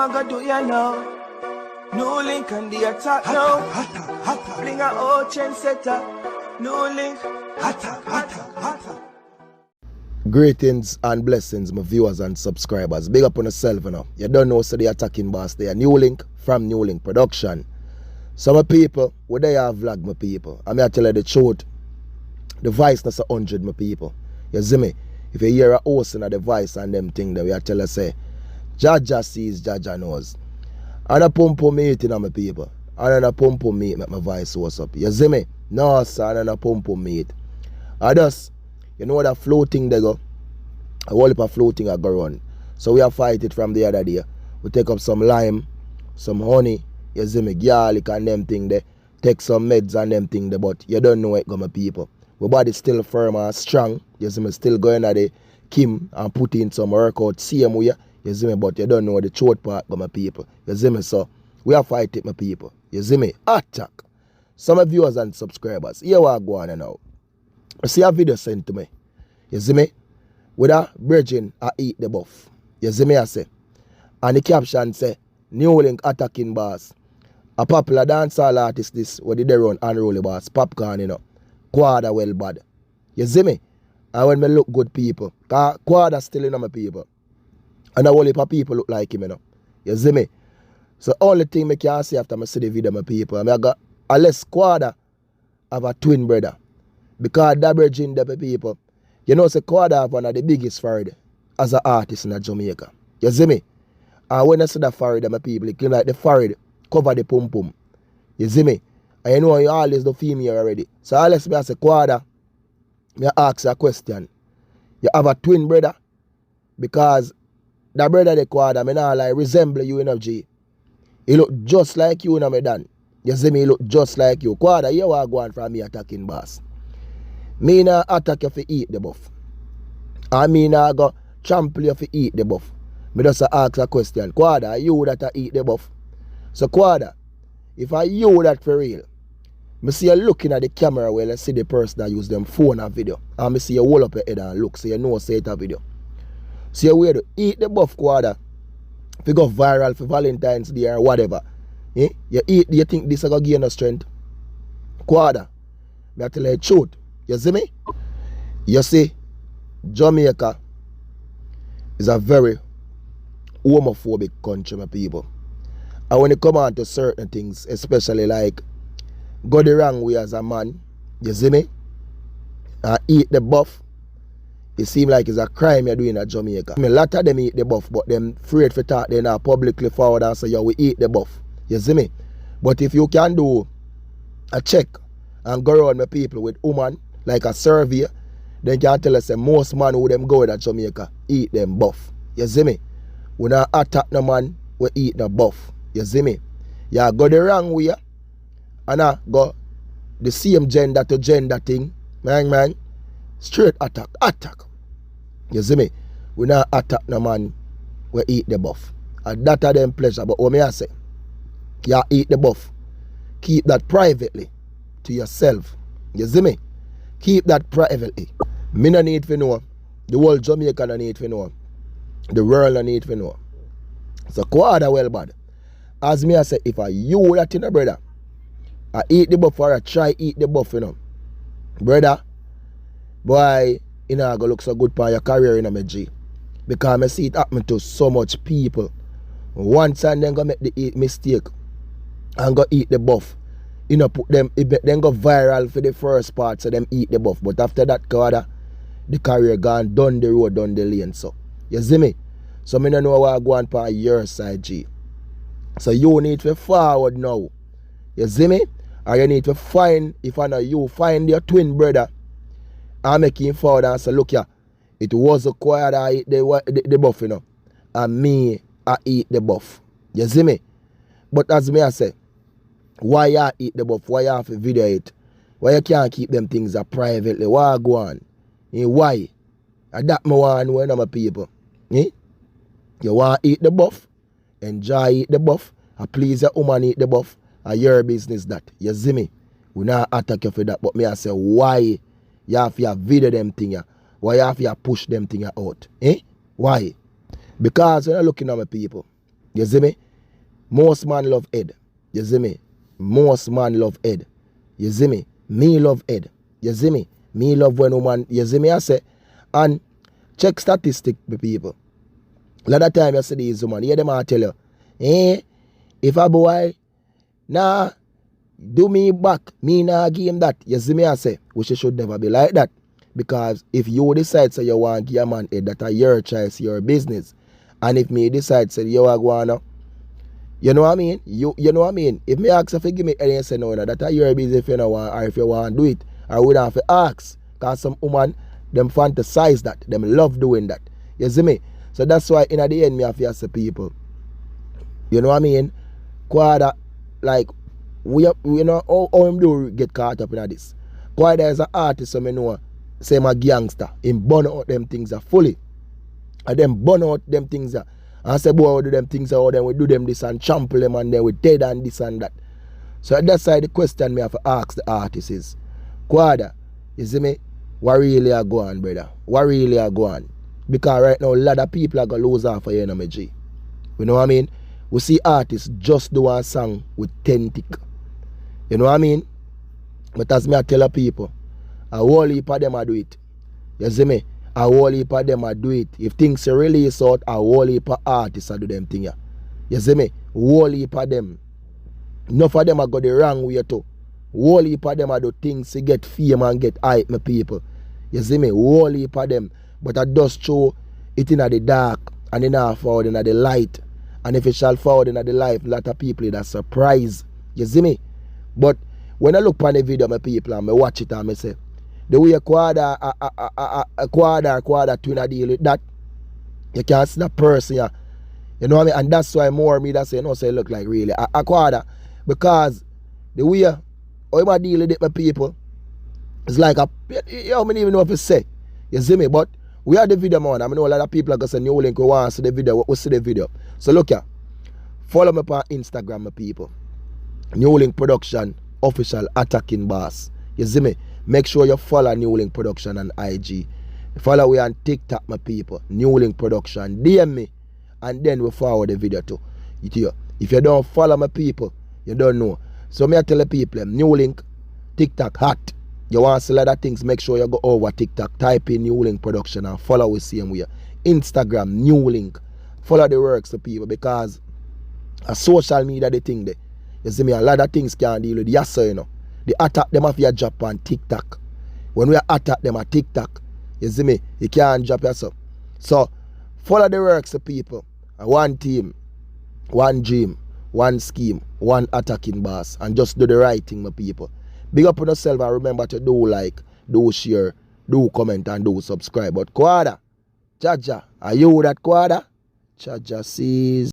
want to do you know? NEWLINK and the attack now. Bring a old chain setter. NEWLINK. Attack. Greetings and blessings, my viewers and subscribers. Big up on yourself, you know. You don't know, so the attacking boss there. NEWLINK from NEWLINK Production. Some people, what they have vlog, my people. I'm here to tell you the truth. The voice not 100, my people. You see me? If you hear a host in the voice and them thing, then we are tell you say, Jaja sees, Jaja knows. And a pump meat in my people. And a pump meat make my voice what's up. You see me? No, sir, and a pump meat. I just, you know that floating they go. A whole heap of floating I go run. So we have fight it from the other day. We take up some lime, some honey, you see me, garlic and them thing there. Take some meds and them thing there, but you don't know it go my people. My body still firm and strong. You see me, still going at the Kim and put in some workout same way. You see me, but you don't know the throat part go my people. You see me, so we have fight it my people. You see me? Attack. Some of viewers and subscribers, here what I go on now. I see a video sent to me. You see me? With a virgin I eat the buff. You see me I say. And the caption say, NEWLINK attacking boss. A popular dancehall artist this what did they run unruly boss. Popcorn, you know. Quada well bad. You see me? And when me look good people. Cause Quada still in my people. And a whole heap of people look like him, you know. You see me? So only thing I can say after I see the video my people. I got unless Quada have a twin brother. Because that virgin the people. You know, say Quada have one of the biggest forehead as an artist in Jamaica. You see me? And when I see that forehead, my people, it claim like the forehead cover the pum pum. You see me? And you know you always the female already. So unless me I say Quada, me ask a question. You have a twin brother? Because that brother the Quada, me not like resemble you in G. He look just like you in me dan. You see me? He look just like you. Quada, you are going from me attacking boss. Me nah attack you for eat the buff. I mean I go trample you for eat the buff. Me just ask a question. Quada, are you that eat the buff? So Quada, if I you that for real, me see you looking at the camera where I see the person that use them phone and video. And me see you hold up your head and look so you know say it a video. So you to eat the buff Quada. If you go viral for Valentine's Day or whatever. Eh? You eat, do you think this is going to gain no strength? Quada, me I tell you the truth. You see me? You see, Jamaica is a very homophobic country, my people. And when it comes on to certain things, especially like go the wrong way as a man, you see me? And eat the buff, it seems like it's a crime you're doing at Jamaica. I mean, a lot of them eat the buff, but them afraid for talk, they not publicly forward and say, yeah, we eat the buff. You see me? But if you can do a check and go around my people with woman, like a survey, then can tell us that most man who them go in Jamaica eat them buff. You see me? We not attack no man, we eat the buff. You see me? You go the wrong way and I go the same gender to gender thing. Man, straight attack. You see me? We not attack no man, we eat the buff. And that are them pleasure. But what me I say? You eat the buff. Keep that privately to yourself. You see me? Keep that privately. Me no need to know. The whole Jamaica no need to know. The world no need to know. So Quada well bad. As me I say, if I you that in a brother, I eat the buff or I try eat the buff, you know. Brother, boy, you know, I go look so good for your career in a G. Because I see it happen to so much people. One time then go make the mistake and go eat the buff. You know, put them, then go viral for the first part, so them eat the buff. But after that, Quada, the career gone down the road, down the lane. So, you see me? So, I don't know what I go on for your side, G. So, you need to forward now. You see me? Or you need to find, if I know you, find your twin brother and make him forward and say, look here, it was a Quada I eat the buff, you know. And me, I eat the buff. You see me? But as me I say, why you eat the buff? Why you have to video it? Why you can't keep them things privately? Why go on? Why? And that me want to know my people. You want to eat the buff? Enjoy eat the buff. And please your woman eat the buff. And your business that. You see me? We not attack you for that. But me I say, why you have to video them thing? Why you have to push them thing out? Why? Because when I'm looking at my people, You see me? Most man love head. You see me? Most man love head. You see me? Me love head. You see me? Me love when woman, you see me I say. And check statistic, people. A lot of time you see these women, hear them I tell you, if a boy, nah, do me back, me nah give him that. You see me I say, which it should never be like that. Because if you decide say you want to give a man head, that are your choice, your business. And if me decide say you are going to, you know what I mean? You know what I mean? If me ask if you give me any say no, that are your business if you don't want, or if you want to do it, I would have to ask. Because some woman, them fantasize that. Them love doing that. You see me? So that's why in the end me have to ask the people. You know what I mean? Quada, like, we know how him do get caught up in this. Quada is an artist, so me know, say my gangster. Him burn out them things fully. And them burn out them things and say, boy, we do them things then we do them this and trample them and then we dead and this and that. So that's why the question me have to ask the artist is, Quada, you see me? What really are going, brother? What really are going? Because right now, a lot of people are going to lose off of you, my G. You know what I mean? We see artists just do a song with 10 tick. You know what I mean? But as me I tell people, a whole heap of them do it. You see me? A whole heap of them do it. If things are release out, a whole heap of artists do them thing. You see me? A whole heap of them. Enough of them are go the wrong way too. Whole heap of them do things to get fame and get hype, my people. You see me? Whole heap of them. But I just show it in the dark and in the forward in the light. And if it shall forward in the light, a lot of people that surprise. You see me? But when I look on the video, my people, and I watch it and I say, the way Quada twin a deal with that, you can't see that person. Yeah. You know what I mean? And that's why more me that say, no, say look like really a Quada. Because the way how I deal with it, my people, it's like I don't even know if it's say. You see me? But we have the video, man. I know a lot of people are going to say NEWLINK, we want to see the video. We see the video. So look here. Follow me on Instagram, my people. NEWLINK Production, official attacking boss. You see me? Make sure you follow NEWLINK Production on IG. Follow me on TikTok, my people. NEWLINK Production. DM me. And then we forward the video to you. If you don't follow my people, you don't know. So me I tell the people, NEWLINK, TikTok hot. You want to see a lot of things, make sure you go over TikTok, type in NEWLINK Production and follow the same way. Instagram, NEWLINK. Follow the works of people because a social media the thing there. You see me, a lot of things can deal with yes, sir, you know. They attack them off your drop on TikTok. When we attack them on TikTok, you see me, you can't drop yourself. So follow the works of people. One team, one dream, one scheme, one attacking boss, and just do the right thing, my people. Big up on yourself and remember to do like, do share, do comment and do subscribe. But Quada, Jaja, are you that Quada? Jaja sees.